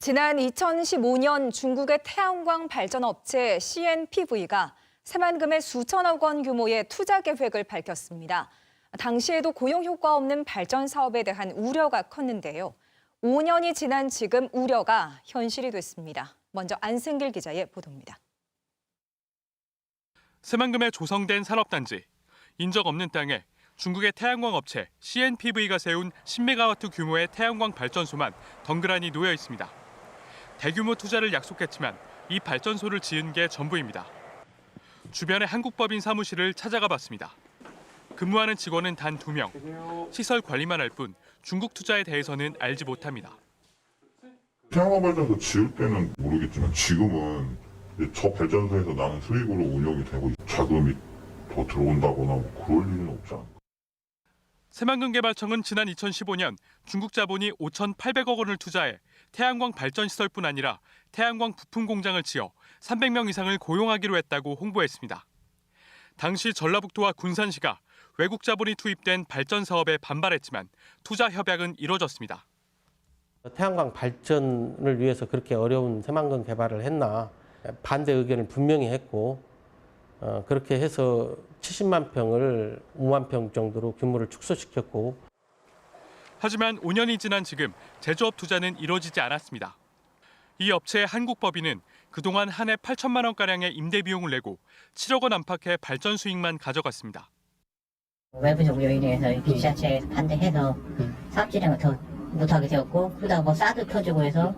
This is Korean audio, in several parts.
지난 2015년 중국의 태양광 발전 업체 CNPV가 새만금의 수천억 원 규모의 투자 계획을 밝혔습니다. 당시에도 고용 효과 없는 발전 사업에 대한 우려가 컸는데요. 5년이 지난 지금 우려가 현실이 됐습니다. 먼저 안승길 기자의 보도입니다. 새만금에 조성된 산업단지. 인적 없는 땅에 중국의 태양광 업체 CNPV가 세운 10메가와트 규모의 태양광 발전소만 덩그러니 놓여 있습니다. 대규모 투자를 약속했지만 이 발전소를 지은 게 전부입니다. 주변의 한국법인 사무실을 찾아가 봤습니다. 근무하는 직원은 단 2명. 시설 관리만 할 뿐 중국 투자에 대해서는 알지 못합니다. 태양광 발전소 지을 때는 모르겠지만 지금은 저 발전소에서 나는 수익으로 운영이 되고 자금이 더 들어온다거나 뭐 그럴 일은 없지 않을까. 새만금개발청은 지난 2015년 중국 자본이 5,800억 원을 투자해 태양광 발전 시설뿐 아니라 태양광 부품 공장을 지어 300명 이상을 고용하기로 했다고 홍보했습니다. 당시 전라북도와 군산시가 외국 자본이 투입된 발전 사업에 반발했지만 투자 협약은 이뤄졌습니다. 태양광 발전을 위해서 그렇게 어려운 새만금 개발을 했나 반대 의견을 분명히 했고 그렇게 해서 70만 평을 5만 평 정도로 규모를 축소시켰고. 하지만 5년이 지난 지금 제조업 투자는 이뤄지지 않았습니다. 이 업체의 한국법인은 그동안 한 해 8천만 원가량의 임대 비용을 내고 7억 원 안팎의 발전 수익만 가져갔습니다. 외부적 요인에 의해서 기술자체에서 반대해서 사업 진행을 더 못하게 되었고, 그러다가 뭐 사드 터지고 해서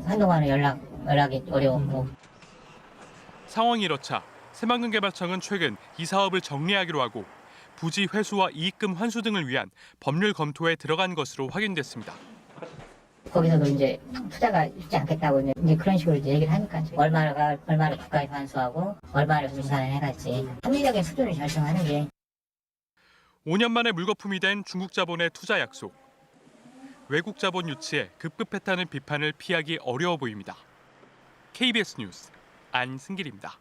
한동안은 연락이 어려웠고. 상황이 이렇자 새만금개발청은 최근 이 사업을 정리하기로 하고 부지 회수와 이익금 환수 등을 위한 법률 검토에 들어간 것으로 확인됐습니다. 거기서도 이제 투자가 있지 않겠다고 이제 그런 식으로 이제 얘기를 하니까 얼마를 국가에 환수하고 얼마를 분산을 해갈지 합리적인 수준을 결정하는 게. 5년 만에 물거품이 된 중국 자본의 투자 약속. 외국 자본 유치에 급급했다는 비판을 피하기 어려워 보입니다. KBS 뉴스 안승길입니다.